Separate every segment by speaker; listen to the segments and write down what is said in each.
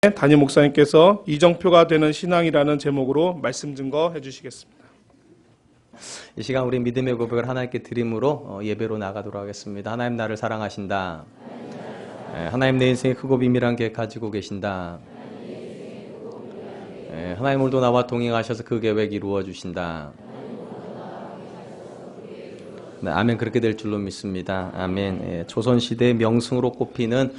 Speaker 1: 담임 목사님께서 이정표가 되는 신앙이라는 제목으로 말씀 증거해 주시겠습니다.
Speaker 2: 이 시간 우리 믿음의 고백을 하나님께 드림으로 예배로 나가도록 하겠습니다. 하나님 나를 사랑하신다. 하나님 내 인생에 크고 비밀한 계획 가지고 계신다. 하나님 오늘도 나와 동행하셔서 그 계획 이루어 주신다. 네, 아멘. 그렇게 될 줄로 믿습니다. 아멘. 조선시대의 명승으로 꼽히는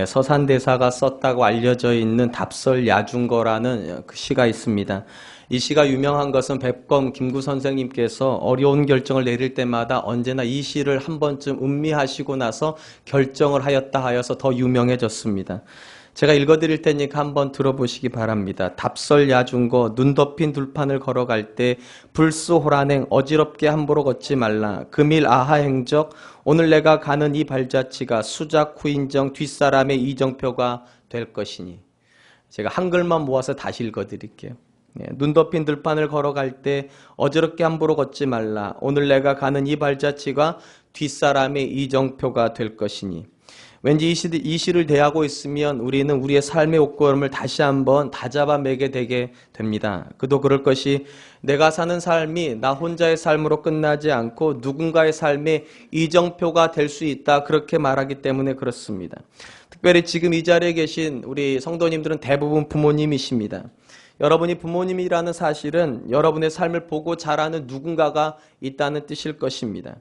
Speaker 2: 서산대사가 썼다고 알려져 있는 답설야중거라는 그 시가 있습니다. 이 시가 유명한 것은 백검 김구 선생님께서 어려운 결정을 내릴 때마다 언제나 이 시를 한 번쯤 음미하시고 나서 결정을 하였다 하여서 더 유명해졌습니다. 제가 읽어드릴 테니까 한번 들어보시기 바랍니다. 답설야중거 눈 덮인 들판을 걸어갈 때 불수호란행 어지럽게 함부로 걷지 말라. 금일 아하행적 오늘 내가 가는 이 발자취가 수작 후인정 뒷사람의 이정표가 될 것이니. 제가 한글만 모아서 다시 읽어드릴게요. 눈 덮인 들판을 걸어갈 때 어지럽게 함부로 걷지 말라. 오늘 내가 가는 이 발자취가 뒷사람의 이정표가 될 것이니. 왠지 이 시를 대하고 있으면 우리는 우리의 삶의 옷걸음을 다시 한번 다잡아 매게 되게 됩니다. 그도 그럴 것이 내가 사는 삶이 나 혼자의 삶으로 끝나지 않고 누군가의 삶의 이정표가 될 수 있다. 그렇게 말하기 때문에 그렇습니다. 특별히 지금 이 자리에 계신 우리 성도님들은 대부분 부모님이십니다. 여러분이 부모님이라는 사실은 여러분의 삶을 보고 자라는 누군가가 있다는 뜻일 것입니다.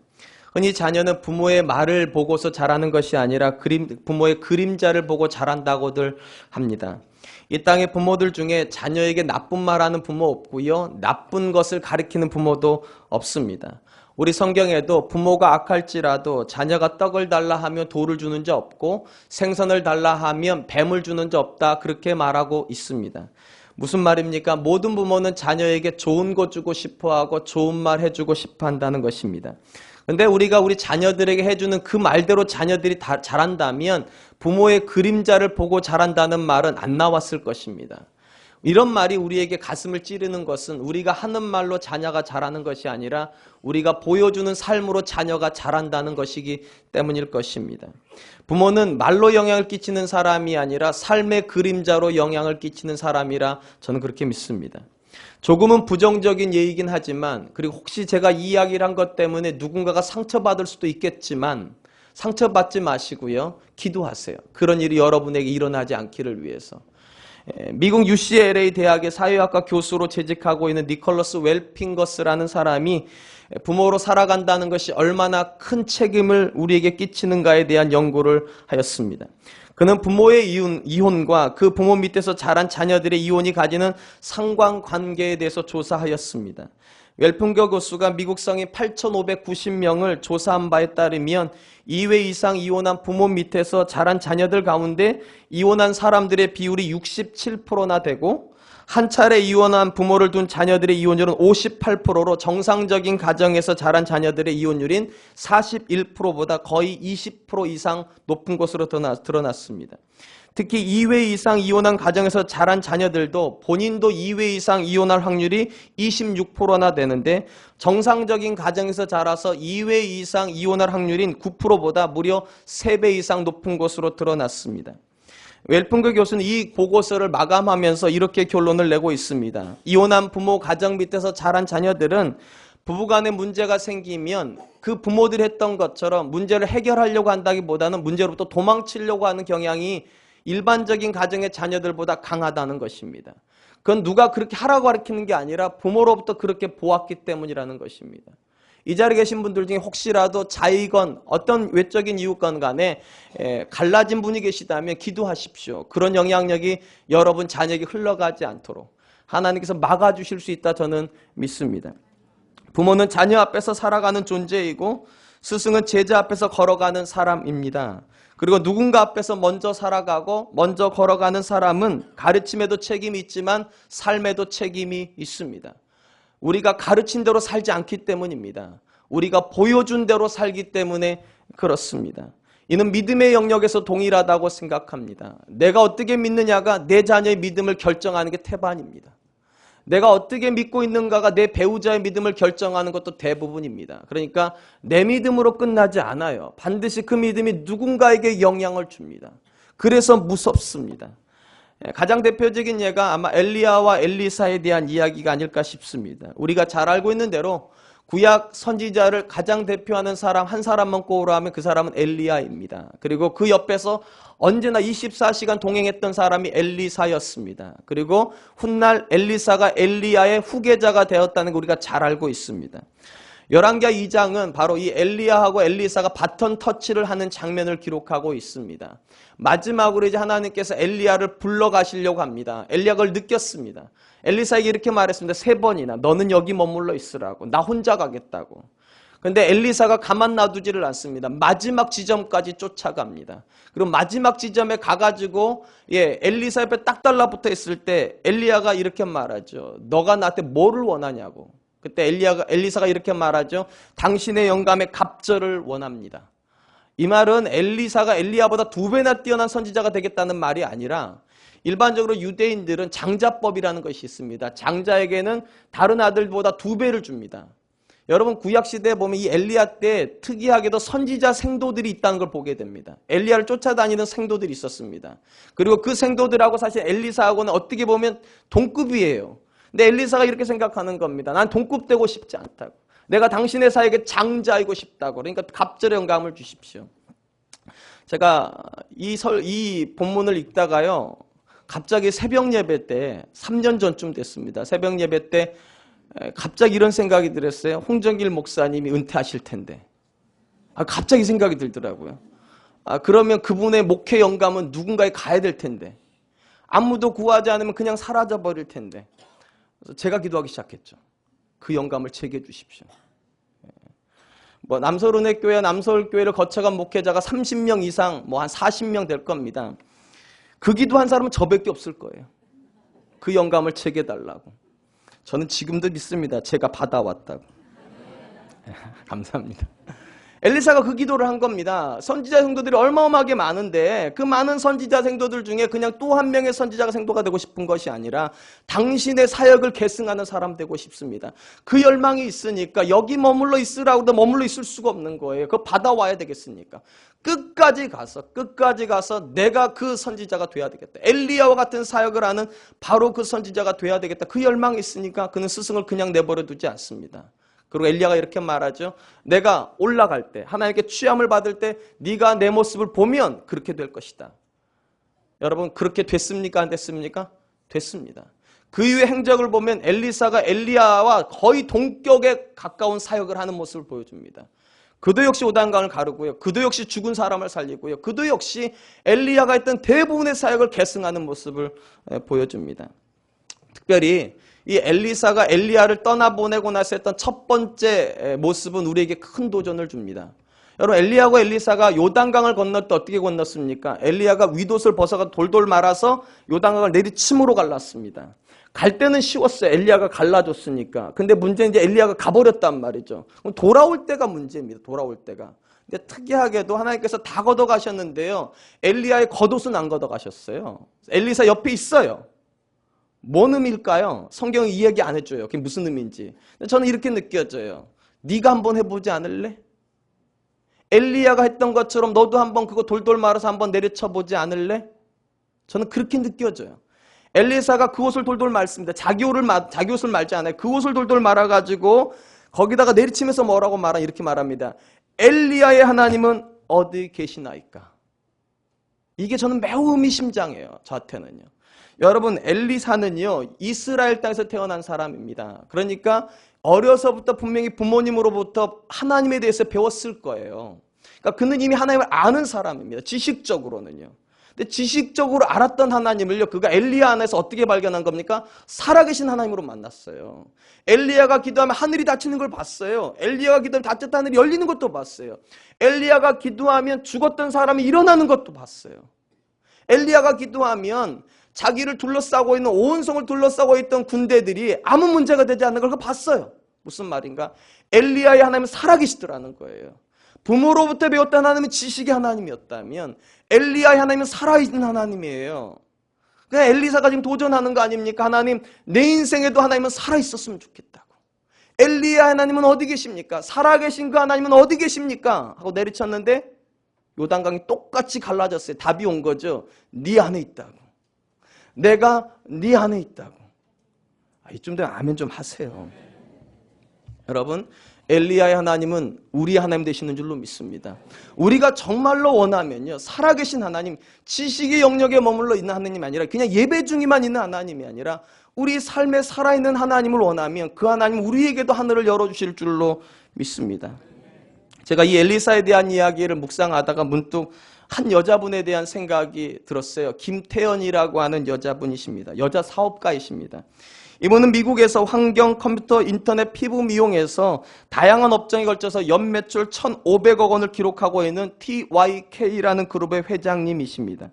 Speaker 2: 흔히 자녀는 부모의 말을 보고서 자라는 것이 아니라 부모의 그림자를 보고 자란다고들 합니다. 이 땅의 부모들 중에 자녀에게 나쁜 말하는 부모 없고요. 나쁜 것을 가리키는 부모도 없습니다. 우리 성경에도 부모가 악할지라도 자녀가 떡을 달라 하면 돌을 주는 자 없고 생선을 달라 하면 뱀을 주는 자 없다. 그렇게 말하고 있습니다. 무슨 말입니까? 모든 부모는 자녀에게 좋은 거 주고 싶어하고 좋은 말 해주고 싶어 한다는 것입니다. 근데 우리가 우리 자녀들에게 해주는 그 말대로 자녀들이 자란다면 부모의 그림자를 보고 자란다는 말은 안 나왔을 것입니다. 이런 말이 우리에게 가슴을 찌르는 것은 우리가 하는 말로 자녀가 자라는 것이 아니라 우리가 보여주는 삶으로 자녀가 자란다는 것이기 때문일 것입니다. 부모는 말로 영향을 끼치는 사람이 아니라 삶의 그림자로 영향을 끼치는 사람이라 저는 그렇게 믿습니다. 조금은 부정적인 예이긴 하지만 그리고 혹시 제가 이 이야기를 한 것 때문에 누군가가 상처받을 수도 있겠지만 상처받지 마시고요. 기도하세요. 그런 일이 여러분에게 일어나지 않기를 위해서. 미국 UCLA 대학의 사회학과 교수로 재직하고 있는 니콜러스 웰핑거스라는 사람이 부모로 살아간다는 것이 얼마나 큰 책임을 우리에게 끼치는가에 대한 연구를 하였습니다. 그는 부모의 이혼과 그 부모 밑에서 자란 자녀들의 이혼이 가지는 상관관계에 대해서 조사하였습니다. 웰핑거 교수가 미국 성인 8,590명을 조사한 바에 따르면 2회 이상 이혼한 부모 밑에서 자란 자녀들 가운데 이혼한 사람들의 비율이 67%나 되고 한 차례 이혼한 부모를 둔 자녀들의 이혼율은 58%로 정상적인 가정에서 자란 자녀들의 이혼율인 41%보다 거의 20% 이상 높은 것으로 드러났습니다. 특히 2회 이상 이혼한 가정에서 자란 자녀들도 본인도 2회 이상 이혼할 확률이 26%나 되는데 정상적인 가정에서 자라서 2회 이상 이혼할 확률인 9%보다 무려 3배 이상 높은 것으로 드러났습니다. 웰핑거 교수는 이 보고서를 마감하면서 이렇게 결론을 내고 있습니다. 이혼한 부모 가정 밑에서 자란 자녀들은 부부간에 문제가 생기면 그 부모들이 했던 것처럼 문제를 해결하려고 한다기보다는 문제로부터 도망치려고 하는 경향이 일반적인 가정의 자녀들보다 강하다는 것입니다. 그건 누가 그렇게 하라고 가르치는 게 아니라 부모로부터 그렇게 보았기 때문이라는 것입니다. 이 자리에 계신 분들 중에 혹시라도 자의건 어떤 외적인 이유건 간에 갈라진 분이 계시다면 기도하십시오. 그런 영향력이 여러분 자녀에게 흘러가지 않도록 하나님께서 막아주실 수 있다 저는 믿습니다. 부모는 자녀 앞에서 살아가는 존재이고 스승은 제자 앞에서 걸어가는 사람입니다. 그리고 누군가 앞에서 먼저 살아가고 먼저 걸어가는 사람은 가르침에도 책임이 있지만 삶에도 책임이 있습니다. 우리가 가르친 대로 살지 않기 때문입니다. 우리가 보여준 대로 살기 때문에 그렇습니다. 이는 믿음의 영역에서 동일하다고 생각합니다. 내가 어떻게 믿느냐가 내 자녀의 믿음을 결정하는 게 태반입니다. 내가 어떻게 믿고 있는가가 내 배우자의 믿음을 결정하는 것도 대부분입니다. 그러니까 내 믿음으로 끝나지 않아요. 반드시 그 믿음이 누군가에게 영향을 줍니다. 그래서 무섭습니다. 가장 대표적인 예가 아마 엘리야와 엘리사에 대한 이야기가 아닐까 싶습니다. 우리가 잘 알고 있는 대로 구약 선지자를 가장 대표하는 사람 한 사람만 꼽으라면 그 사람은 엘리야입니다. 그리고 그 옆에서 언제나 24시간 동행했던 사람이 엘리사였습니다. 그리고 훗날 엘리사가 엘리야의 후계자가 되었다는 거 우리가 잘 알고 있습니다. 열왕기하 2장은 바로 이 엘리야하고 엘리사가 바톤 터치를 하는 장면을 기록하고 있습니다. 마지막으로 이제 하나님께서 엘리야를 불러가시려고 합니다. 엘리야가 그걸 느꼈습니다. 엘리사에게 이렇게 말했습니다. 3번이나 너는 여기 머물러 있으라고. 나 혼자 가겠다고. 근데 엘리사가 가만 놔두지를 않습니다. 마지막 지점까지 쫓아갑니다. 그리고 마지막 지점에 가가지고 엘리사 옆에 딱 달라붙어 있을 때 엘리야가 이렇게 말하죠. 너가 나한테 뭐를 원하냐고. 그때 엘리사가 이렇게 말하죠. 당신의 영감의 갑절을 원합니다. 이 말은 엘리사가 엘리야보다 2배나 뛰어난 선지자가 되겠다는 말이 아니라 일반적으로 유대인들은 장자법이라는 것이 있습니다. 장자에게는 다른 아들보다 2배를 줍니다. 여러분 구약시대에 보면 이 엘리야 때 특이하게도 선지자 생도들이 있다는 걸 보게 됩니다. 엘리야를 쫓아다니는 생도들이 있었습니다. 그리고 그 생도들하고 사실 엘리사하고는 어떻게 보면 동급이에요. 근데 엘리사가 이렇게 생각하는 겁니다. 난 동급되고 싶지 않다고. 내가 당신의 사역에 장자이고 싶다고. 그러니까 갑절의 영감을 주십시오. 제가 이 본문을 읽다가요. 갑자기 새벽 예배 때 3년 전쯤 됐습니다. 새벽 예배 때 갑자기 이런 생각이 들었어요. 홍정길 목사님이 은퇴하실 텐데. 갑자기 생각이 들더라고요. 그러면 그분의 목회 영감은 누군가에 가야 될 텐데. 아무도 구하지 않으면 그냥 사라져 버릴 텐데. 그래서 제가 기도하기 시작했죠. 그 영감을 제게 주십시오. 남서울은혜교회, 남서울교회를 거쳐간 목회자가 30명 이상, 한 40명 될 겁니다. 그 기도한 사람은 저밖에 없을 거예요. 그 영감을 제게 달라고. 저는 지금도 믿습니다. 제가 받아왔다고. 감사합니다. 엘리사가 그 기도를 한 겁니다. 선지자 성도들이 어마어마하게 많은데 그 많은 선지자 생도들 중에 그냥 또 한 명의 선지자가 생도가 되고 싶은 것이 아니라 당신의 사역을 계승하는 사람 되고 싶습니다. 그 열망이 있으니까 여기 머물러 있으라고도 머물러 있을 수가 없는 거예요. 그거 받아와야 되겠습니까? 끝까지 가서 내가 그 선지자가 돼야 되겠다. 엘리야와 같은 사역을 하는 바로 그 선지자가 돼야 되겠다. 그 열망이 있으니까 그는 스승을 그냥 내버려 두지 않습니다. 그리고 엘리야가 이렇게 말하죠. 내가 올라갈 때 하나님께 취함을 받을 때 네가 내 모습을 보면 그렇게 될 것이다. 여러분 그렇게 됐습니까? 안 됐습니까? 됐습니다. 그 이후의 행적을 보면 엘리사가 엘리야와 거의 동격에 가까운 사역을 하는 모습을 보여줍니다. 그도 역시 요단강을 가르고요. 그도 역시 죽은 사람을 살리고요. 그도 역시 엘리야가 했던 대부분의 사역을 계승하는 모습을 보여줍니다. 특별히 이 엘리사가 엘리야를 떠나보내고 나서 했던 첫 번째 모습은 우리에게 큰 도전을 줍니다. 여러분 엘리야와 엘리사가 요단강을 건널 때 어떻게 건넜습니까? 엘리야가 윗옷을 벗어가 돌돌 말아서 요단강을 내리침으로 갈랐습니다. 갈 때는 쉬웠어요. 엘리야가 갈라줬으니까. 근데 문제는 이제 엘리야가 가버렸단 말이죠. 그럼 돌아올 때가 문제입니다. 돌아올 때가. 근데 특이하게도 하나님께서 다 걷어가셨는데요. 엘리야의 겉옷은 안 걷어가셨어요. 엘리사 옆에 있어요. 뭔 의미일까요? 성경이 이 얘기 안 해줘요. 그게 무슨 의미인지. 저는 이렇게 느껴져요. 네가 한번 해보지 않을래? 엘리야가 했던 것처럼 너도 한번 그거 돌돌 말아서 한번 내려쳐보지 않을래? 저는 그렇게 느껴져요. 엘리사가 그 옷을 돌돌 말습니다. 자기 옷을 말지 않아요. 그 옷을 돌돌 말아가지고 거기다가 내리치면서 뭐라고 이렇게 말합니다. 엘리야의 하나님은 어디 계시나이까? 이게 저는 매우 의미심장해요. 저한테는요. 여러분 엘리사는요 이스라엘 땅에서 태어난 사람입니다. 그러니까 어려서부터 분명히 부모님으로부터 하나님에 대해서 배웠을 거예요. 그러니까 그는 이미 하나님을 아는 사람입니다. 지식적으로는요. 근데 지식적으로 알았던 하나님을요 그가 엘리야 안에서 어떻게 발견한 겁니까? 살아계신 하나님으로 만났어요. 엘리야가 기도하면 하늘이 닫히는 걸 봤어요. 엘리야가 기도하면 닫혔던 하늘이 열리는 것도 봤어요. 엘리야가 기도하면 죽었던 사람이 일어나는 것도 봤어요. 엘리야가 기도하면 자기를 둘러싸고 있는 온 성을 둘러싸고 있던 군대들이 아무 문제가 되지 않는 걸 봤어요. 무슨 말인가? 엘리야의 하나님은 살아계시더라는 거예요. 부모로부터 배웠던 하나님은 지식의 하나님이었다면 엘리야의 하나님은 살아있는 하나님이에요. 그냥 엘리사가 지금 도전하는 거 아닙니까? 하나님 내 인생에도 하나님은 살아있었으면 좋겠다고. 엘리야 하나님은 어디 계십니까? 살아계신 그 하나님은 어디 계십니까? 하고 내리쳤는데 요단강이 똑같이 갈라졌어요. 답이 온 거죠. 네 안에 있다고. 내가 네 안에 있다고. 이쯤 되면 아멘 좀 하세요. 여러분, 엘리야의 하나님은 우리 하나님 되시는 줄로 믿습니다. 우리가 정말로 원하면요, 살아계신 하나님, 지식의 영역에 머물러 있는 하나님이 아니라 그냥 예배 중에만 있는 하나님이 아니라 우리 삶에 살아있는 하나님을 원하면 그 하나님 우리에게도 하늘을 열어주실 줄로 믿습니다. 제가 이 엘리사에 대한 이야기를 묵상하다가 문득 한 여자분에 대한 생각이 들었어요. 김태연이라고 하는 여자분이십니다. 여자 사업가이십니다. 이분은 미국에서 환경, 컴퓨터, 인터넷, 피부 미용에서 다양한 업종에 걸쳐서 연매출 1,500억 원을 기록하고 있는 TYK라는 그룹의 회장님이십니다.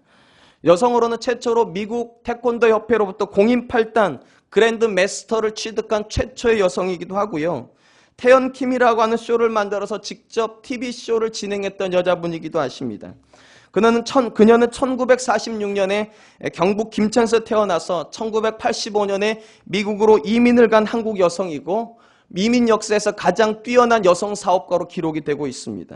Speaker 2: 여성으로는 최초로 미국 태권도 협회로부터 공인 8단 그랜드 마스터를 취득한 최초의 여성이기도 하고요. 태연 킴이라고 하는 쇼를 만들어서 직접 TV쇼를 진행했던 여자분이기도 하십니다. 그녀는 1946년에 경북 김천에서 태어나서 1985년에 미국으로 이민을 간 한국 여성이고 이민 역사에서 가장 뛰어난 여성 사업가로 기록이 되고 있습니다.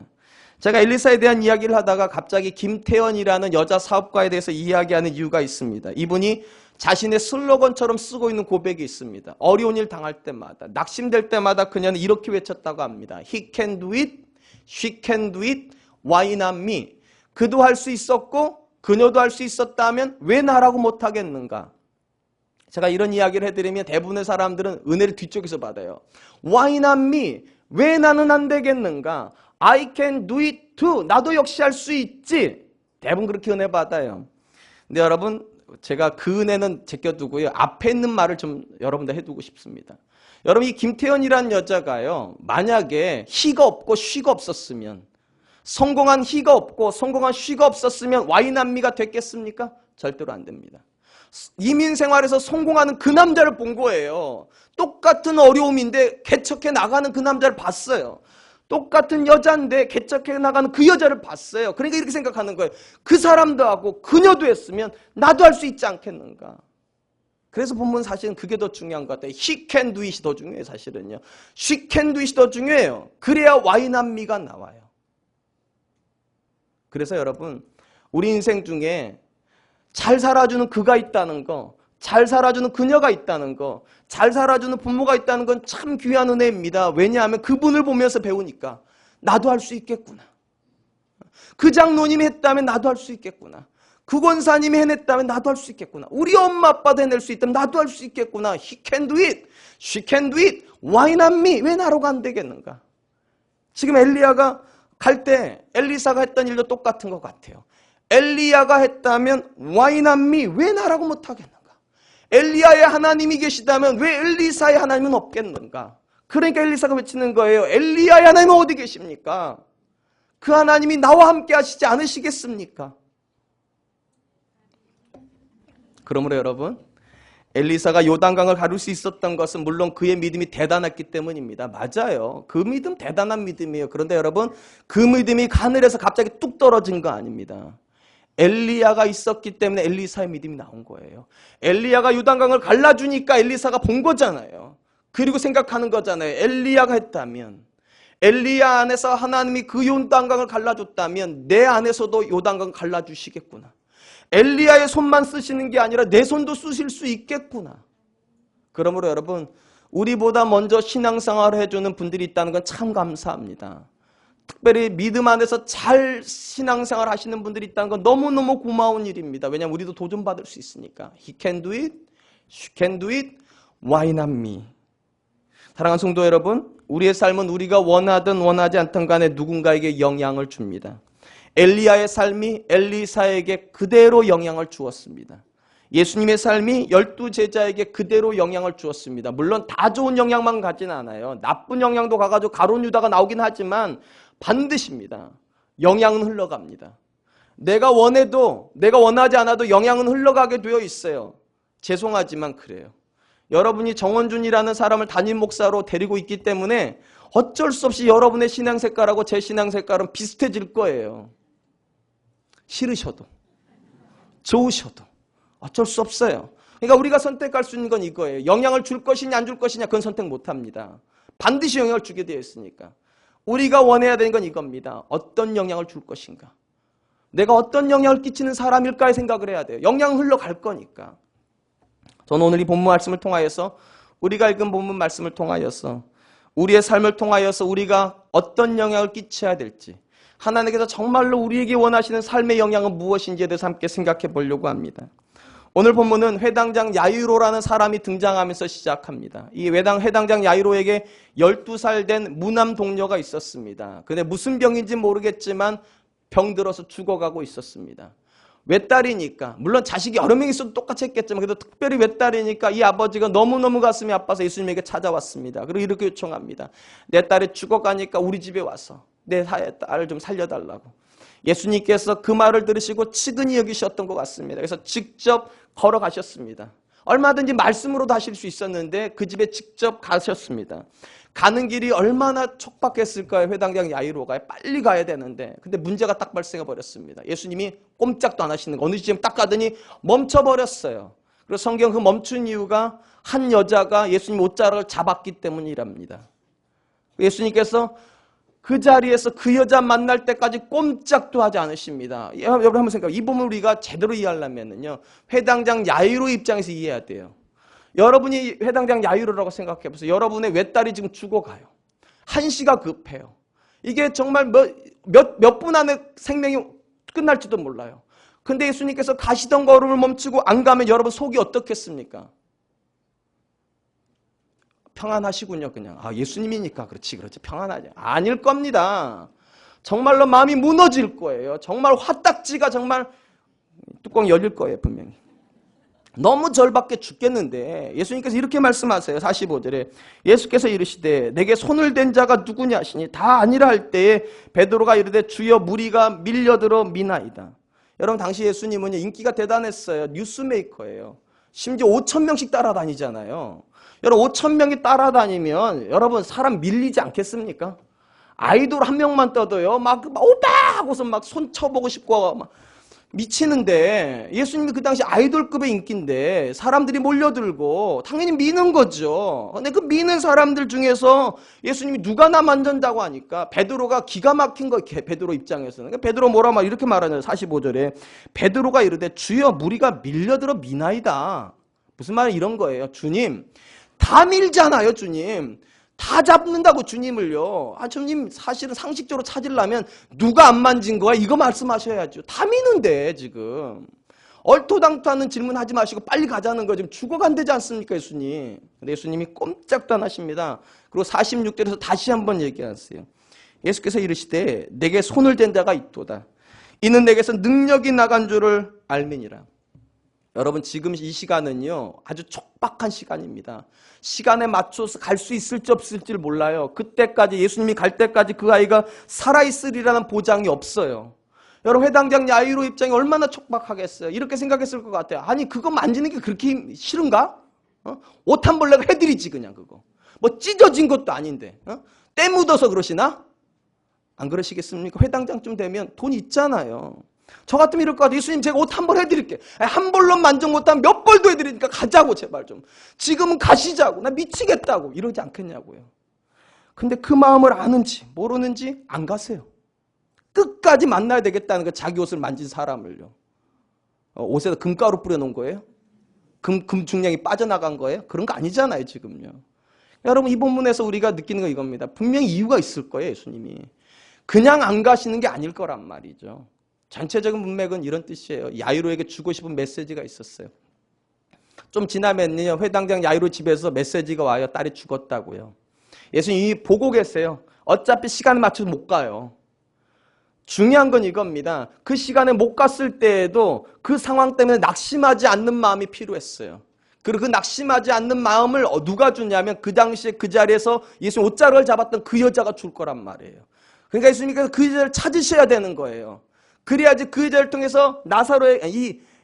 Speaker 2: 제가 엘리사에 대한 이야기를 하다가 갑자기 김태연이라는 여자 사업가에 대해서 이야기하는 이유가 있습니다. 이분이 자신의 슬로건처럼 쓰고 있는 고백이 있습니다. 어려운 일 당할 때마다, 낙심될 때마다 그녀는 이렇게 외쳤다고 합니다. He can do it, she can do it, why not me? 그도 할 수 있었고 그녀도 할 수 있었다면 왜 나라고 못하겠는가? 제가 이런 이야기를 해드리면 대부분의 사람들은 은혜를 뒤쪽에서 받아요. Why not me? 왜 나는 안 되겠는가? I can do it too. 나도 역시 할 수 있지. 대부분 그렇게 은혜 받아요. 근데 여러분, 제가 그 은혜는 제껴두고요. 앞에 있는 말을 좀 여러분들 해두고 싶습니다. 여러분, 이 김태연이라는 여자가요, 만약에 희가 없고 쉬가 없었으면, 성공한 희가 없고 성공한 쉬가 없었으면 와이남미가 됐겠습니까? 절대로 안 됩니다. 이민 생활에서 성공하는 그 남자를 본 거예요. 똑같은 어려움인데 개척해 나가는 그 남자를 봤어요. 똑같은 여자인데 개척해 나가는 그 여자를 봤어요. 그러니까 이렇게 생각하는 거예요. 그 사람도 하고 그녀도 했으면 나도 할 수 있지 않겠는가. 그래서 본문 사실은 그게 더 중요한 것 같아요. He can do it이 더 중요해요. 사실은요. She can do it이 더 중요해요. 그래야 와이남미가 나와요. 그래서 여러분, 우리 인생 중에 잘 살아주는 그가 있다는 거, 잘 살아주는 그녀가 있다는 거, 잘 살아주는 부모가 있다는 건 참 귀한 은혜입니다. 왜냐하면 그분을 보면서 배우니까 나도 할 수 있겠구나. 그 장로님이 했다면 나도 할 수 있겠구나. 그 권사님이 해냈다면 나도 할 수 있겠구나. 우리 엄마 아빠도 해낼 수 있다면 나도 할 수 있겠구나. He can do it. She can do it. Why not me? 왜 나로가 안 되겠는가? 지금 엘리야가 갈 때 엘리사가 했던 일도 똑같은 것 같아요. 엘리야가 했다면 why not me? 왜 나라고 못하겠는가? 엘리야의 하나님이 계시다면 왜 엘리사의 하나님은 없겠는가? 그러니까 엘리사가 외치는 거예요. 엘리야의 하나님은 어디 계십니까? 그 하나님이 나와 함께 하시지 않으시겠습니까? 그러므로 여러분, 엘리사가 요단강을 가를 수 있었던 것은 물론 그의 믿음이 대단했기 때문입니다. 맞아요. 그 믿음 대단한 믿음이에요. 그런데 여러분, 그 믿음이 하늘에서 갑자기 뚝 떨어진 거 아닙니다. 엘리야가 있었기 때문에 엘리사의 믿음이 나온 거예요. 엘리야가 요단강을 갈라주니까 엘리사가 본 거잖아요. 그리고 생각하는 거잖아요. 엘리야가 했다면, 엘리야 안에서 하나님이 그 요단강을 갈라줬다면 내 안에서도 요단강을 갈라주시겠구나. 엘리야의 손만 쓰시는 게 아니라 내 손도 쓰실 수 있겠구나. 그러므로 여러분, 우리보다 먼저 신앙생활을 해주는 분들이 있다는 건 참 감사합니다. 특별히 믿음 안에서 잘 신앙생활 하시는 분들이 있다는 건 너무너무 고마운 일입니다. 왜냐하면 우리도 도전받을 수 있으니까. He can do it, she can do it, why not me? 사랑하는 성도 여러분, 우리의 삶은 우리가 원하든 원하지 않든 간에 누군가에게 영향을 줍니다. 엘리야의 삶이 엘리사에게 그대로 영향을 주었습니다. 예수님의 삶이 12제자에게 그대로 영향을 주었습니다. 물론 다 좋은 영향만 가지는 않아요. 나쁜 영향도 가가지고 가룟 유다가 나오긴 하지만 반드시입니다. 영향은 흘러갑니다. 내가 원해도 내가 원하지 않아도 영향은 흘러가게 되어 있어요. 죄송하지만 그래요. 여러분이 정원준이라는 사람을 담임 목사로 데리고 있기 때문에 어쩔 수 없이 여러분의 신앙 색깔하고 제 신앙 색깔은 비슷해질 거예요. 싫으셔도 좋으셔도 어쩔 수 없어요. 그러니까 우리가 선택할 수 있는 건 이거예요. 영향을 줄 것이냐 안 줄 것이냐 그건 선택 못합니다. 반드시 영향을 주게 되어 있으니까. 우리가 원해야 되는 건 이겁니다. 어떤 영향을 줄 것인가. 내가 어떤 영향을 끼치는 사람일까의 생각을 해야 돼요. 영향은 흘러갈 거니까. 저는 오늘 이 본문 말씀을 통하여서, 우리가 읽은 본문 말씀을 통하여서 우리의 삶을 통하여서 우리가 어떤 영향을 끼쳐야 될지, 하나님께서 정말로 우리에게 원하시는 삶의 영향은 무엇인지에 대해서 함께 생각해 보려고 합니다. 오늘 본문은 회당장 야이로라는 사람이 등장하면서 시작합니다. 이 회당장 야이로에게 12살 된 무남 동료가 있었습니다. 근데 무슨 병인지 모르겠지만 병들어서 죽어가고 있었습니다. 외딸이니까, 물론 자식이 여러 명 있어도 똑같이 했겠지만 그래도 특별히 외딸이니까 이 아버지가 너무너무 가슴이 아파서 예수님에게 찾아왔습니다. 그리고 이렇게 요청합니다. 내 딸이 죽어가니까 우리 집에 와서 내 딸을 좀 살려달라고. 예수님께서 그 말을 들으시고 측은히 여기셨던 것 같습니다. 그래서 직접 걸어가셨습니다. 얼마든지 말씀으로도 하실 수 있었는데 그 집에 직접 가셨습니다. 가는 길이 얼마나 촉박했을까요? 회당장 야이로가 빨리 가야 되는데, 근데 문제가 딱 발생해 버렸습니다. 예수님이 꼼짝도 안 하시는 거, 어느 시점 딱 가더니 멈춰버렸어요. 그리고 성경 그 멈춘 이유가 한 여자가 예수님 옷자락을 잡았기 때문이랍니다. 예수님께서 그 자리에서 그 여자 만날 때까지 꼼짝도 하지 않으십니다. 여러분 한번 생각해요. 이 부분을 우리가 제대로 이해하려면요, 회당장 야이로 입장에서 이해해야 돼요. 여러분이 회당장 야이로라고 생각해 보세요. 여러분의 외딸이 지금 죽어가요. 한시가 급해요. 이게 정말 몇 분 안에 생명이 끝날지도 몰라요. 근데 예수님께서 가시던 걸음을 멈추고 안 가면 여러분 속이 어떻겠습니까? 평안하시군요. 그냥 예수님이니까 그렇지 평안하지. 아닐 겁니다. 정말로 마음이 무너질 거예요. 정말 화딱지가 정말 뚜껑 열릴 거예요. 분명히. 너무 절박해 죽겠는데 예수님께서 이렇게 말씀하세요. 45절에 예수께서 이르시되 내게 손을 댄 자가 누구냐 하시니 다 아니라 할 때에 베드로가 이르되 주여 무리가 밀려들어 미나이다. 여러분 당시 예수님은 인기가 대단했어요. 뉴스메이커예요. 심지어 5,000명씩 따라다니잖아요. 여러분 5,000명이 따라다니면 여러분 사람 밀리지 않겠습니까? 아이돌 한 명만 떠도요 막 오빠 하고서 막 손 쳐보고 싶고 막 미치는데, 예수님이 그 당시 아이돌급의 인기인데 사람들이 몰려들고 당연히 미는 거죠. 근데 그 미는 사람들 중에서 예수님이 누가 나 만진다고 하니까 베드로가 기가 막힌 거, 베드로 입장에서는. 그러니까 베드로 뭐라 이렇게 말하냐면 45절에 베드로가 이르되 주여 무리가 밀려들어 미나이다. 무슨 말은 이런 거예요. 주님 다 밀잖아요. 주님 다 잡는다고 주님을요. 주님 사실은 상식적으로 찾으려면 누가 안 만진 거야? 이거 말씀하셔야죠. 다 미는데 지금. 얼토당토하는 질문하지 마시고 빨리 가자는 거. 지금 죽어간다지 않습니까 예수님? 근데 예수님이 꼼짝도 안 하십니다. 그리고 46절에서 다시 한번 얘기하세요. 예수께서 이르시되 내게 손을 댄 자가 있도다. 이는 내게서 능력이 나간 줄을 알미니라. 여러분 지금 이 시간은요 아주 촉박한 시간입니다. 시간에 맞춰서 갈 수 있을지 없을지 몰라요. 그때까지 예수님이 갈 때까지 그 아이가 살아있으리라는 보장이 없어요. 여러분 회당장 야이로 입장이 얼마나 촉박하겠어요. 이렇게 생각했을 것 같아요. 아니 그거 만지는 게 그렇게 싫은가? 옷 한 벌 내가 해드리지 그냥 그거. 뭐 찢어진 것도 아닌데 때 묻어서 그러시나? 안 그러시겠습니까? 회당장쯤 되면 돈 있잖아요. 저 같으면 이럴 것 같아요. 예수님 제가 옷 한 벌 해드릴게. 한 벌로 만족 못하면 몇 벌도 해드리니까 가자고 제발 좀. 지금은 가시자고. 나 미치겠다고. 이러지 않겠냐고요. 근데 그 마음을 아는지 모르는지 안 가세요. 끝까지 만나야 되겠다는 거. 자기 옷을 만진 사람을요. 옷에다 금가루 뿌려놓은 거예요? 금 중량이 빠져나간 거예요? 그런 거 아니잖아요 지금요. 여러분 이 본문에서 우리가 느끼는 거 이겁니다. 분명히 이유가 있을 거예요 예수님이. 그냥 안 가시는 게 아닐 거란 말이죠. 전체적인 문맥은 이런 뜻이에요. 야이로에게 주고 싶은 메시지가 있었어요. 좀 지나면요 회당장 야이로 집에서 메시지가 와요. 딸이 죽었다고요. 예수님이 보고 계세요. 어차피 시간에 맞춰서 못 가요. 중요한 건 이겁니다. 그 시간에 못 갔을 때에도 그 상황 때문에 낙심하지 않는 마음이 필요했어요. 그리고 그 낙심하지 않는 마음을 누가 주냐면 그 당시에 그 자리에서 예수님 옷자락을 잡았던 그 여자가 줄 거란 말이에요. 그러니까 예수님께서 그 여자를 찾으셔야 되는 거예요. 그래야지 그 여자를 통해서 나사로의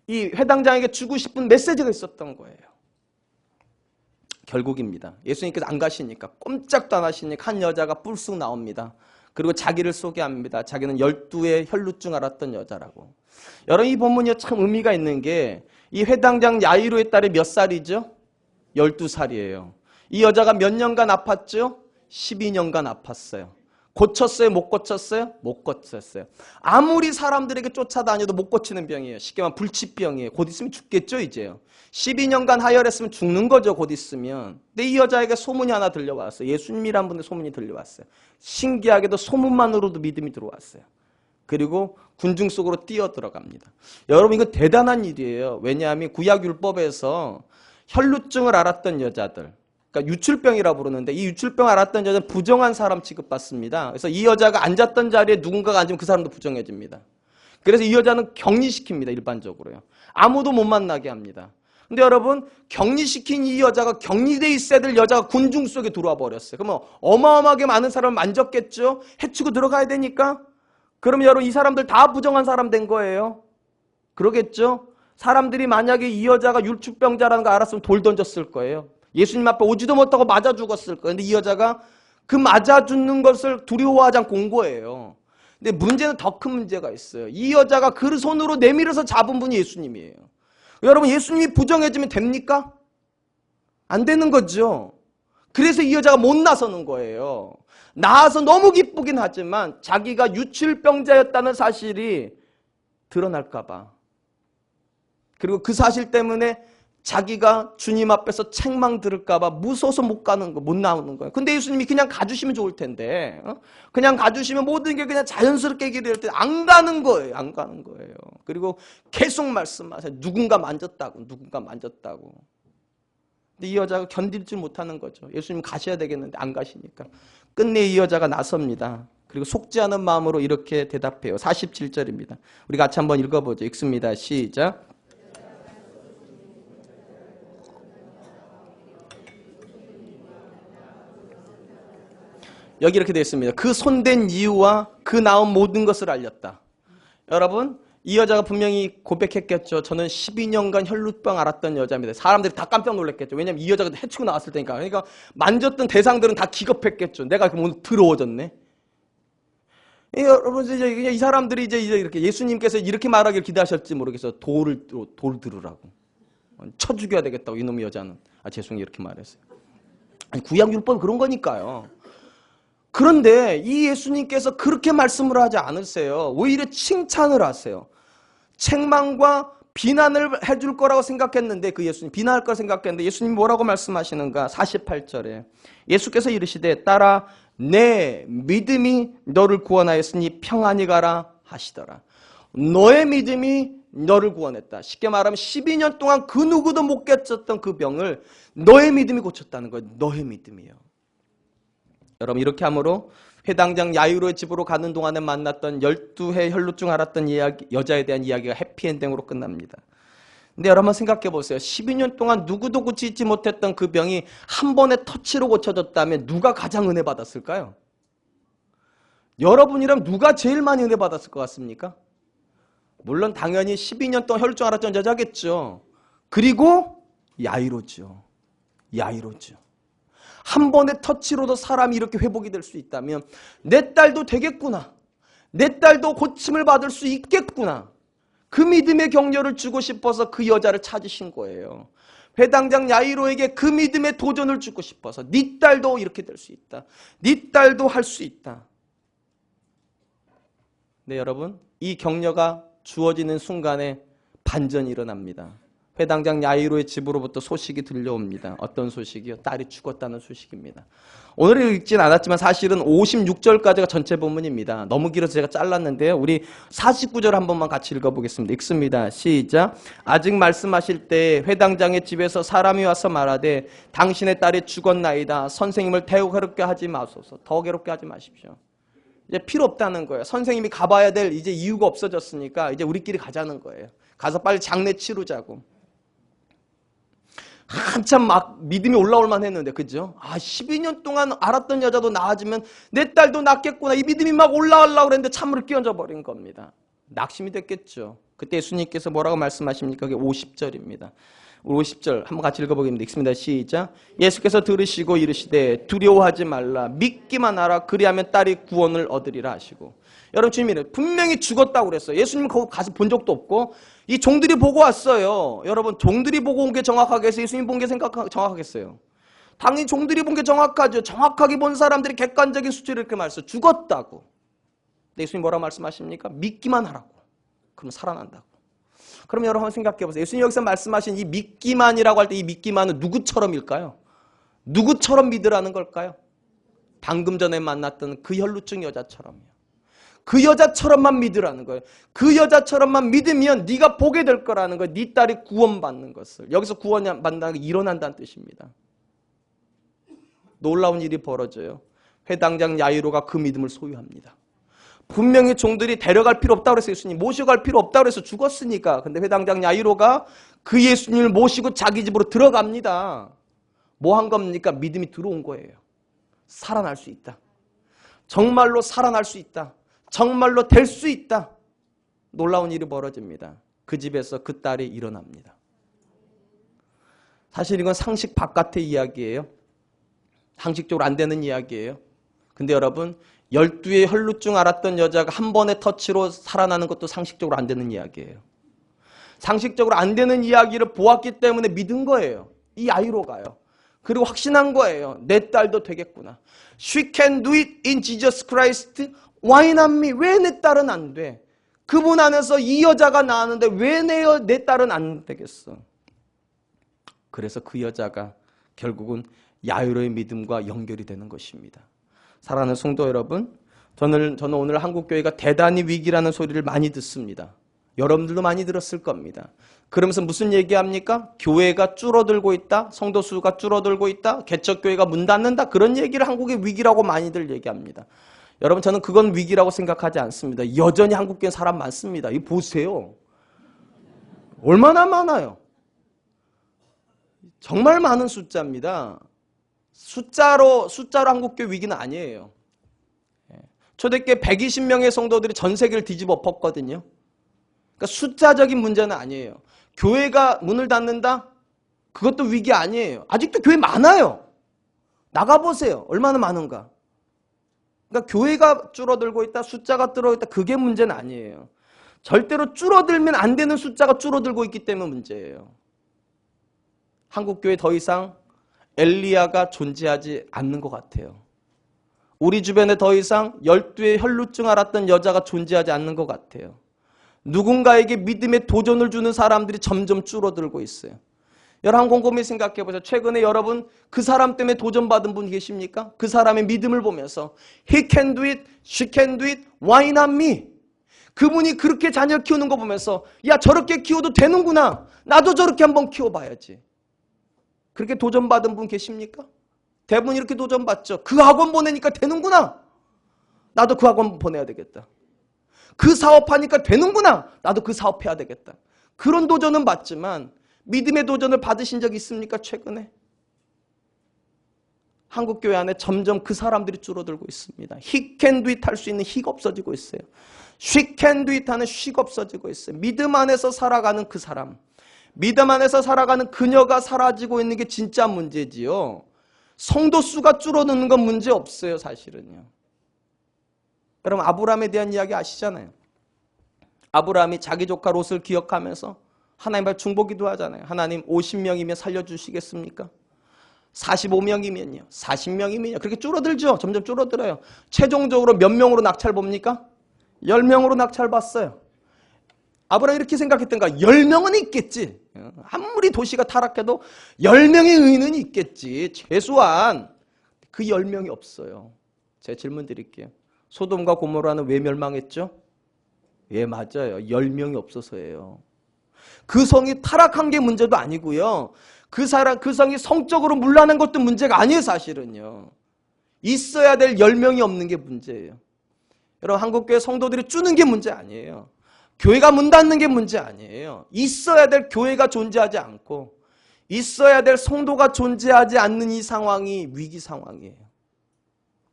Speaker 2: 이 회당장에게 주고 싶은 메시지가 있었던 거예요. 결국입니다. 예수님께서 안 가시니까 꼼짝도 안 하시니까 한 여자가 뿔쑥 나옵니다. 그리고 자기를 소개합니다. 자기는 12의 혈루증 앓았던 여자라고. 여러분 이 본문이 참 의미가 있는 게 이 회당장 야이로의 딸이 몇 살이죠? 12살이에요. 이 여자가 몇 년간 아팠죠? 12년간 아팠어요. 고쳤어요? 못 고쳤어요? 못 고쳤어요. 아무리 사람들에게 쫓아다녀도 못 고치는 병이에요. 쉽게 말하면 불치병이에요. 곧 있으면 죽겠죠, 이제요. 12년간 하혈했으면 죽는 거죠, 곧 있으면. 근데 이 여자에게 소문이 하나 들려왔어요. 예수님이란 분의 소문이 들려왔어요. 신기하게도 소문만으로도 믿음이 들어왔어요. 그리고 군중 속으로 뛰어 들어갑니다. 여러분, 이거 대단한 일이에요. 왜냐하면 구약율법에서 혈루증을 앓았던 여자들, 그러니까 유출병이라고 부르는데, 이 유출병 앓았던 여자는 부정한 사람 취급받습니다. 그래서 이 여자가 앉았던 자리에 누군가가 앉으면 그 사람도 부정해집니다. 그래서 이 여자는 격리시킵니다. 일반적으로요. 아무도 못 만나게 합니다. 근데 여러분, 격리시킨 이 여자가 격리돼 있어야 될 여자가 군중 속에 들어와 버렸어요. 그러면 어마어마하게 많은 사람을 만졌겠죠? 해치고 들어가야 되니까. 그러면 여러분, 이 사람들 다 부정한 사람 된 거예요. 그러겠죠? 사람들이 만약에 이 여자가 율축병자라는 거 알았으면 돌 던졌을 거예요. 예수님 앞에 오지도 못하고 맞아 죽었을 거예요. 근데 이 여자가 그 맞아 죽는 것을 두려워하지 않고 온 거예요. 근데 문제는 더 큰 문제가 있어요. 이 여자가 그 손으로 내밀어서 잡은 분이 예수님이에요. 여러분, 예수님이 부정해지면 됩니까? 안 되는 거죠. 그래서 이 여자가 못 나서는 거예요. 나와서 너무 기쁘긴 하지만 자기가 유출병자였다는 사실이 드러날까 봐. 그리고 그 사실 때문에 자기가 주님 앞에서 책망 들을까 봐 무서워서 못 가는 거, 못 나오는 거예요. 근데 예수님이 그냥 가주시면 좋을 텐데, 그냥 가주시면 모든 게 그냥 자연스럽게 길이 될 때 안 가는 거예요. 안 가는 거예요. 그리고 계속 말씀하세요. 누군가 만졌다고, 누군가 만졌다고. 근데 이 여자가 견딜 못하는 거죠. 예수님 가셔야 되겠는데 안 가시니까. 끝내 이 여자가 나섭니다. 그리고 속지 않은 마음으로 이렇게 대답해요. 47절입니다. 우리 같이 한번 읽어보죠. 읽습니다. 시작. 여기 이렇게 되어 있습니다. 그 손댄 이유와 그 나온 모든 것을 알렸다. 여러분, 이 여자가 분명히 고백했겠죠. 저는 12년간 혈루병 앓았던 여자입니다. 사람들이 다 깜짝 놀랐겠죠. 왜냐하면 이 여자가 해치고 나왔을 테니까. 그러니까 만졌던 대상들은 다 기겁했겠죠. 내가 오늘 더러워졌네. 여러분, 이제 이 사람들이 이제 이렇게 예수님께서 이렇게 말하길 기대하셨지 모르겠어요. 돌 들으라고. 쳐 죽여야 되겠다고, 이놈의 여자는. 아, 죄송해요. 이렇게 말했어요. 아니, 구약율법은 그런 거니까요. 그런데 이 예수님께서 그렇게 말씀을 하지 않으세요. 오히려 칭찬을 하세요. 책망과 비난을 해줄 거라고 생각했는데, 그 예수님 비난할 거 생각했는데 예수님이 뭐라고 말씀하시는가? 48절에 예수께서 이르시되 따라 내 믿음이 너를 구원하였으니 평안히 가라 하시더라. 너의 믿음이 너를 구원했다. 쉽게 말하면 12년 동안 그 누구도 못 고쳤던 그 병을 너의 믿음이 고쳤다는 거예요. 너의 믿음이요. 여러분, 이렇게 함으로 회당장 야이로의 집으로 가는 동안에 만났던 12해 혈루증 앓았던 여자에 대한 이야기가 해피엔딩으로 끝납니다. 근데 여러분 생각해 보세요. 12년 동안 누구도 고치지 못했던 그 병이 한 번의 터치로 고쳐졌다면 누가 가장 은혜 받았을까요? 여러분이라면 누가 제일 많이 은혜 받았을 것 같습니까? 물론 당연히 12년 동안 혈루증 앓았던 여자겠죠. 그리고 야이로죠. 야이로죠. 한 번의 터치로도 사람이 이렇게 회복이 될 수 있다면 내 딸도 되겠구나. 내 딸도 고침을 받을 수 있겠구나. 그 믿음의 격려를 주고 싶어서 그 여자를 찾으신 거예요. 회당장 야이로에게 그 믿음의 도전을 주고 싶어서 네 딸도 이렇게 될 수 있다. 네 딸도 할 수 있다. 네, 여러분, 이 격려가 주어지는 순간에 반전이 일어납니다. 회당장 야이로의 집으로부터 소식이 들려옵니다. 어떤 소식이요? 딸이 죽었다는 소식입니다. 오늘 읽진 않았지만 사실은 56절까지가 전체 본문입니다. 너무 길어서 제가 잘랐는데요. 우리 49절 한 번만 같이 읽어보겠습니다. 읽습니다. 시작. 아직 말씀하실 때 회당장의 집에서 사람이 와서 말하되 당신의 딸이 죽었나이다. 선생님을 더 괴롭게 하지 마소서. 더 괴롭게 하지 마십시오. 이제 필요 없다는 거예요. 선생님이 가봐야 될 이제 이유가 없어졌으니까 이제 우리끼리 가자는 거예요. 가서 빨리 장례 치르자고. 한참 막 믿음이 올라올만 했는데, 그죠? 12년 동안 알았던 여자도 나아지면 내 딸도 낫겠구나. 이 믿음이 막 올라오려고 그랬는데 찬물을 끼얹어 버린 겁니다. 낙심이 됐겠죠. 그때 예수님께서 뭐라고 말씀하십니까? 그게 50절입니다. 50절 한번 같이 읽어보겠습니다. 읽습니다. 시작. 예수께서 들으시고 이르시되 두려워하지 말라. 믿기만 하라. 그리하면 딸이 구원을 얻으리라 하시고. 여러분, 주님이 분명히 죽었다고 그랬어요. 예수님 거기 가서 본 적도 없고 이 종들이 보고 왔어요. 여러분, 종들이 보고 온 게 정확하겠어요? 예수님 본 게 정확하겠어요? 당연히 종들이 본 게 정확하죠. 정확하게 본 사람들이 객관적인 수치를 이렇게 말했어요. 죽었다고. 근데 예수님 뭐라고 말씀하십니까? 믿기만 하라고. 그럼 살아난다고. 그럼 여러분 한번 생각해 보세요. 예수님 여기서 말씀하신 이 믿기만이라고 할 때 이 믿기만은 누구처럼일까요? 누구처럼 믿으라는 걸까요? 방금 전에 만났던 그 혈루증 여자처럼요. 그 여자처럼만 믿으라는 거예요. 그 여자처럼만 믿으면 네가 보게 될 거라는 거예요. 네 딸이 구원받는 것을. 여기서 구원받는 게 일어난다는 뜻입니다. 놀라운 일이 벌어져요. 회당장 야이로가 그 믿음을 소유합니다. 분명히 종들이 데려갈 필요 없다고 그랬어요. 예수님 모시고 갈 필요 없다고 그래서 죽었으니까. 근데 회당장 야이로가 그 예수님을 모시고 자기 집으로 들어갑니다. 뭐 한 겁니까? 믿음이 들어온 거예요. 살아날 수 있다. 정말로 살아날 수 있다. 정말로 될 수 있다. 놀라운 일이 벌어집니다. 그 집에서 그 딸이 일어납니다. 사실 이건 상식 바깥의 이야기예요. 상식적으로 안 되는 이야기예요. 근데 여러분 12의 혈루증 앓았던 여자가 한 번의 터치로 살아나는 것도 상식적으로 안 되는 이야기예요. 상식적으로 안 되는 이야기를 보았기 때문에 믿은 거예요. 이 야이로가요. 그리고 확신한 거예요. 내 딸도 되겠구나. She can do it in Jesus Christ. Why not me? 왜 내 딸은 안 돼? 그분 안에서 이 여자가 나왔는데 왜 내 딸은 안 되겠어? 그래서 그 여자가 결국은 야이로의 믿음과 연결이 되는 것입니다. 사랑하는 성도 여러분, 저는 오늘 한국교회가 대단히 위기라는 소리를 많이 듣습니다. 여러분들도 많이 들었을 겁니다. 그러면서 무슨 얘기합니까? 교회가 줄어들고 있다, 성도 수가 줄어들고 있다, 개척교회가 문 닫는다, 그런 얘기를 한국의 위기라고 많이들 얘기합니다. 여러분, 저는 그건 위기라고 생각하지 않습니다. 여전히 한국교회 사람 많습니다. 이거 보세요. 얼마나 많아요. 정말 많은 숫자입니다. 숫자로 한국교회 위기는 아니에요. 초대교회 120명의 성도들이 전 세계를 뒤집어 엎었거든요. 그러니까 숫자적인 문제는 아니에요. 교회가 문을 닫는다? 그것도 위기 아니에요. 아직도 교회 많아요. 나가보세요. 얼마나 많은가. 그러니까 교회가 줄어들고 있다, 숫자가 줄어들고 있다, 그게 문제는 아니에요. 절대로 줄어들면 안 되는 숫자가 줄어들고 있기 때문에 문제예요. 한국교회 더 이상 엘리야가 존재하지 않는 것 같아요. 우리 주변에 더 이상 12의 혈루증 앓았던 여자가 존재하지 않는 것 같아요. 누군가에게 믿음의 도전을 주는 사람들이 점점 줄어들고 있어요. 여러분 곰곰이 생각해 보세요. 최근에 여러분 그 사람 때문에 도전받은 분 계십니까? 그 사람의 믿음을 보면서 He can do it, she can do it, why not me? 그분이 그렇게 자녀 키우는 거 보면서 야 저렇게 키워도 되는구나. 나도 저렇게 한번 키워봐야지. 그렇게 도전받은 분 계십니까? 대부분 이렇게 도전받죠. 그 학원 보내니까 되는구나. 나도 그 학원 보내야 되겠다. 그 사업하니까 되는구나. 나도 그 사업해야 되겠다. 그런 도전은 받지만 믿음의 도전을 받으신 적 있습니까? 최근에? 한국교회 안에 점점 그 사람들이 줄어들고 있습니다. He can do it 할 수 있는 he가 없어지고 있어요. She can do it 하는 she가 없어지고 있어요. 믿음 안에서 살아가는 그 사람, 믿음 안에서 살아가는 그녀가 사라지고 있는 게 진짜 문제지요. 성도 수가 줄어드는 건 문제 없어요, 사실은요. 여러분 아브라함에 대한 이야기 아시잖아요. 아브라함이 자기 조카 롯을 기억하면서 하나님 앞에 중보기도 하잖아요. 하나님 50명이면 살려주시겠습니까? 45명이면요. 40명이면요. 그렇게 줄어들죠. 점점 줄어들어요. 최종적으로 몇 명으로 낙찰 봅니까? 10명으로 낙찰 봤어요. 아브라함이 이렇게 생각했던가? 10명은 있겠지. 아무리 도시가 타락해도 10명의 의인은 있겠지. 최소한 그 10명이 없어요. 제가 질문 드릴게요. 소돔과 고모라는 왜 멸망했죠? 예, 맞아요. 10명이 없어서예요. 그 성이 타락한 게 문제도 아니고요. 그 성이 성적으로 물러난 것도 문제가 아니에요, 사실은요. 있어야 될 10명이 없는 게 문제예요. 여러분, 한국교회 성도들이 주는 게 문제 아니에요. 교회가 문 닫는 게 문제 아니에요. 있어야 될 교회가 존재하지 않고 있어야 될 성도가 존재하지 않는 이 상황이 위기 상황이에요.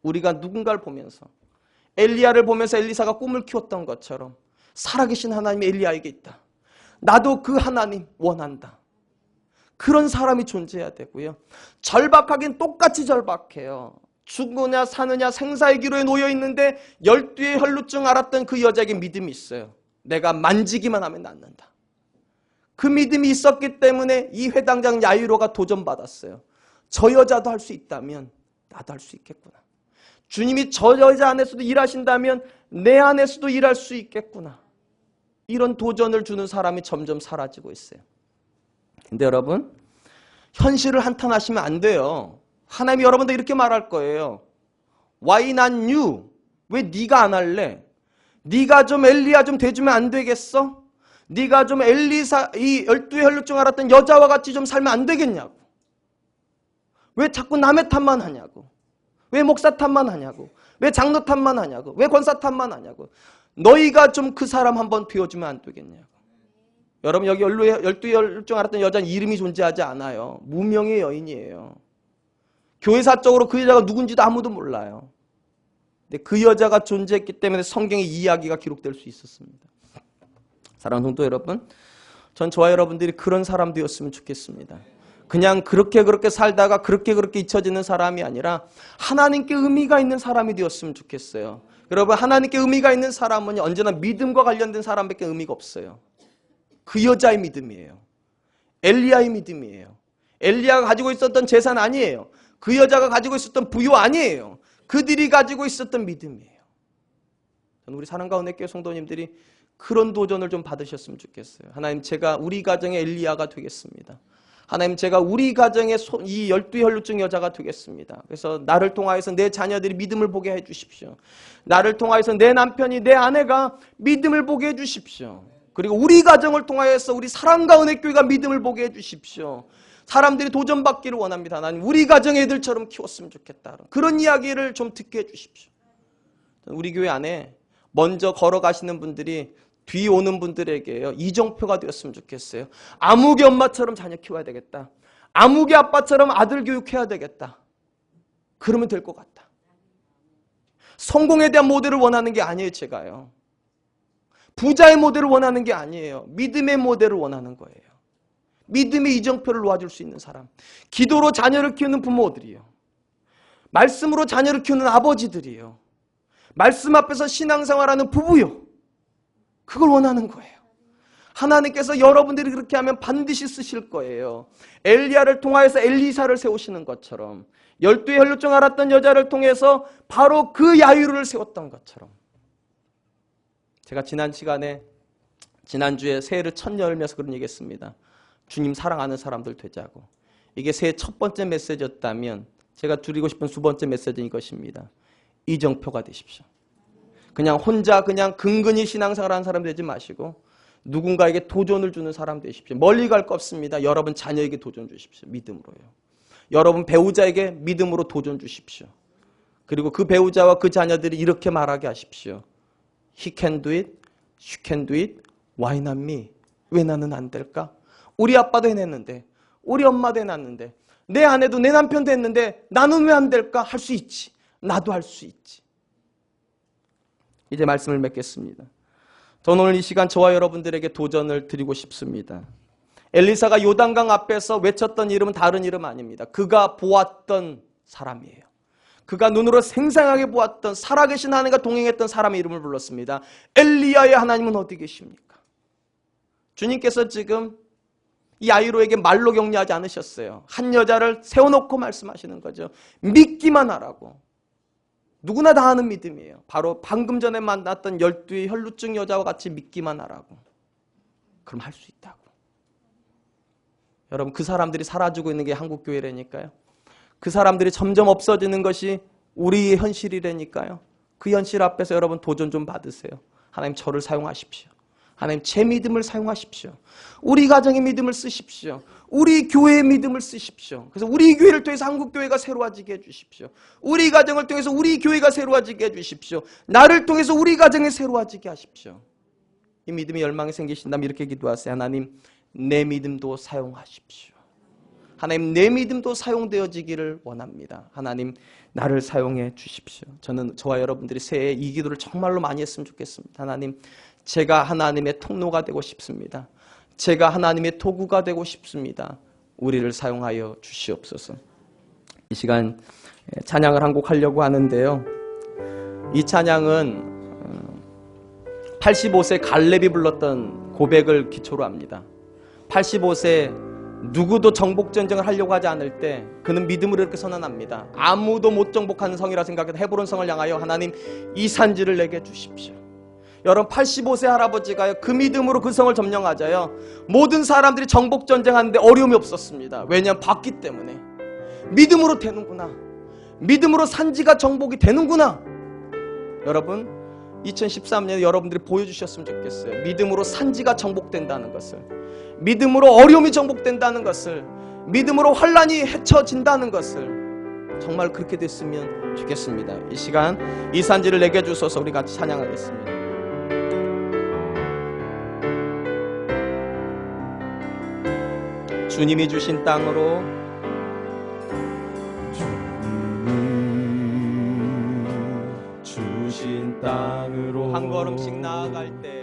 Speaker 2: 우리가 누군가를 보면서 엘리야를 보면서 엘리사가 꿈을 키웠던 것처럼 살아계신 하나님이 엘리야에게 있다. 나도 그 하나님 원한다. 그런 사람이 존재해야 되고요. 절박하긴 똑같이 절박해요. 죽느냐 사느냐 생사의 기로에 놓여 있는데 12의 혈루증 앓았던 그 여자에게 믿음이 있어요. 내가 만지기만 하면 낫는다. 그 믿음이 있었기 때문에 이 회당장 야이로가 도전받았어요. 저 여자도 할 수 있다면 나도 할 수 있겠구나. 주님이 저 여자 안에서도 일하신다면 내 안에서도 일할 수 있겠구나. 이런 도전을 주는 사람이 점점 사라지고 있어요. 근데 여러분, 현실을 한탄하시면 안 돼요. 하나님이 여러분들 이렇게 말할 거예요. Why not you? 왜 네가 안 할래? 네가 좀 엘리야 좀 돼주면 안 되겠어? 네가 좀 엘리사, 이 12의 혈루증 앓았던 여자와 같이 좀 살면 안 되겠냐고. 왜 자꾸 남의 탓만 하냐고. 왜 목사 탓만 하냐고. 왜 장로 탓만 하냐고. 왜 권사 탓만 하냐고. 너희가 좀 그 사람 한번 되어주면 안 되겠냐고. 여러분, 여기 12의 혈루증 앓았던 여자는 이름이 존재하지 않아요. 무명의 여인이에요. 교회사적으로 그 여자가 누군지도 아무도 몰라요. 근데 그 여자가 존재했기 때문에 성경의 이야기가 기록될 수 있었습니다. 사랑하는 성도 여러분, 전 저와 여러분들이 그런 사람 되었으면 좋겠습니다. 그냥 그렇게 살다가 그렇게 잊혀지는 사람이 아니라 하나님께 의미가 있는 사람이 되었으면 좋겠어요. 여러분, 하나님께 의미가 있는 사람은 언제나 믿음과 관련된 사람밖에 의미가 없어요. 그 여자의 믿음이에요. 엘리야의 믿음이에요. 엘리야가 가지고 있었던 재산 아니에요. 그 여자가 가지고 있었던 부요 아니에요. 그들이 가지고 있었던 믿음이에요. 저는 우리 사랑과 은혜교회 성도님들이 그런 도전을 좀 받으셨으면 좋겠어요. 하나님, 제가 우리 가정의 엘리야가 되겠습니다. 하나님, 제가 우리 가정의 이 12 혈루증 여자가 되겠습니다. 그래서 나를 통하여서 내 자녀들이 믿음을 보게 해주십시오. 나를 통하여서 내 남편이, 내 아내가 믿음을 보게 해주십시오. 그리고 우리 가정을 통하여서 우리 사랑과 은혜교회가 믿음을 보게 해주십시오. 사람들이 도전받기를 원합니다. 하나님, 우리 가정의 애들처럼 키웠으면 좋겠다. 그런 이야기를 좀 듣게 해주십시오. 우리 교회 안에 먼저 걸어가시는 분들이 뒤 오는 분들에게요, 이정표가 되었으면 좋겠어요. 아무개 엄마처럼 자녀 키워야 되겠다. 아무개 아빠처럼 아들 교육해야 되겠다. 그러면 될 것 같다. 성공에 대한 모델을 원하는 게 아니에요, 제가요. 부자의 모델을 원하는 게 아니에요. 믿음의 모델을 원하는 거예요. 믿음의 이정표를 놓아줄 수 있는 사람. 기도로 자녀를 키우는 부모들이요. 말씀으로 자녀를 키우는 아버지들이요. 말씀 앞에서 신앙생활하는 부부요. 그걸 원하는 거예요. 하나님께서 여러분들이 그렇게 하면 반드시 쓰실 거예요. 엘리야를 통하여서 엘리사를 세우시는 것처럼, 12의 혈루증 앓았던 여자를 통해서 바로 그 야유를 세웠던 것처럼. 제가 지난주에 새해를 첫 열면서 그런 얘기했습니다. 주님 사랑하는 사람들 되자고. 이게 새해 첫 번째 메시지였다면 제가 드리고 싶은 두 번째 메시지는 이것입니다. 이정표가 되십시오. 그냥 혼자 근근히 신앙생활하는 사람 되지 마시고 누군가에게 도전을 주는 사람 되십시오. 멀리 갈 거 없습니다. 여러분 자녀에게 도전 주십시오. 믿음으로요. 여러분 배우자에게 믿음으로 도전 주십시오. 그리고 그 배우자와 그 자녀들이 이렇게 말하게 하십시오. He can do it, she can do it, why not me? 왜 나는 안 될까? 우리 아빠도 해냈는데, 우리 엄마도 해놨는데, 내 아내도 내 남편도 했는데 나는 왜 안 될까? 할 수 있지. 나도 할 수 있지. 이제 말씀을 맺겠습니다. 저는 오늘 이 시간 저와 여러분들에게 도전을 드리고 싶습니다. 엘리사가 요단강 앞에서 외쳤던 이름은 다른 이름 아닙니다. 그가 보았던 사람이에요. 그가 눈으로 생생하게 보았던, 살아계신 하나님과 동행했던 사람의 이름을 불렀습니다. 엘리야의 하나님은 어디 계십니까? 주님께서 지금 이 야이로에게 말로 격려하지 않으셨어요. 한 여자를 세워놓고 말씀하시는 거죠. 믿기만 하라고. 누구나 다 하는 믿음이에요. 바로 방금 전에 만났던 12의 혈루증 여자와 같이 믿기만 하라고. 그럼 할 수 있다고. 여러분, 그 사람들이 사라지고 있는 게 한국교회라니까요. 그 사람들이 점점 없어지는 것이 우리의 현실이라니까요. 그 현실 앞에서 여러분 도전 좀 받으세요. 하나님, 저를 사용하십시오. 하나님, 제 믿음을 사용하십시오. 우리 가정의 믿음을 쓰십시오. 우리 교회의 믿음을 쓰십시오. 그래서 우리 교회를 통해서 한국교회가 새로워지게 해주십시오. 우리 가정을 통해서 우리 교회가 새로워지게 해주십시오. 나를 통해서 우리 가정이 새로워지게 하십시오. 이 믿음이 열망이 생기신다면 이렇게 기도하세요. 하나님, 내 믿음도 사용하십시오. 하나님, 내 믿음도 사용되어지기를 원합니다. 하나님, 나를 사용해 주십시오. 저와 여러분들이 새해에 이 기도를 정말로 많이 했으면 좋겠습니다. 하나님, 제가 하나님의 통로가 되고 싶습니다. 제가 하나님의 도구가 되고 싶습니다. 우리를 사용하여 주시옵소서. 이 시간 찬양을 한 곡 하려고 하는데요. 이 찬양은 85세 갈렙이 불렀던 고백을 기초로 합니다. 85세 누구도 정복 전쟁을 하려고 하지 않을 때 그는 믿음으로 이렇게 선언합니다. 아무도 못 정복하는 성이라 생각해도 헤브론 성을 향하여 하나님 이 산지를 내게 주십시오. 여러분 85세 할아버지가요 그 믿음으로 그 성을 점령하자요 모든 사람들이 정복 전쟁하는데 어려움이 없었습니다. 왜냐하면 봤기 때문에 믿음으로 되는구나. 믿음으로 산지가 정복이 되는구나. 여러분 2013년에 여러분들이 보여주셨으면 좋겠어요. 믿음으로 산지가 정복된다는 것을, 믿음으로 어려움이 정복된다는 것을, 믿음으로 환난이 헤쳐진다는 것을 정말 그렇게 됐으면 좋겠습니다. 이 시간 이 산지를 내게 주소서. 우리 같이 찬양하겠습니다. 주님이 주신 땅으로
Speaker 3: 주신 땅으로
Speaker 2: 한 걸음씩 나아갈 때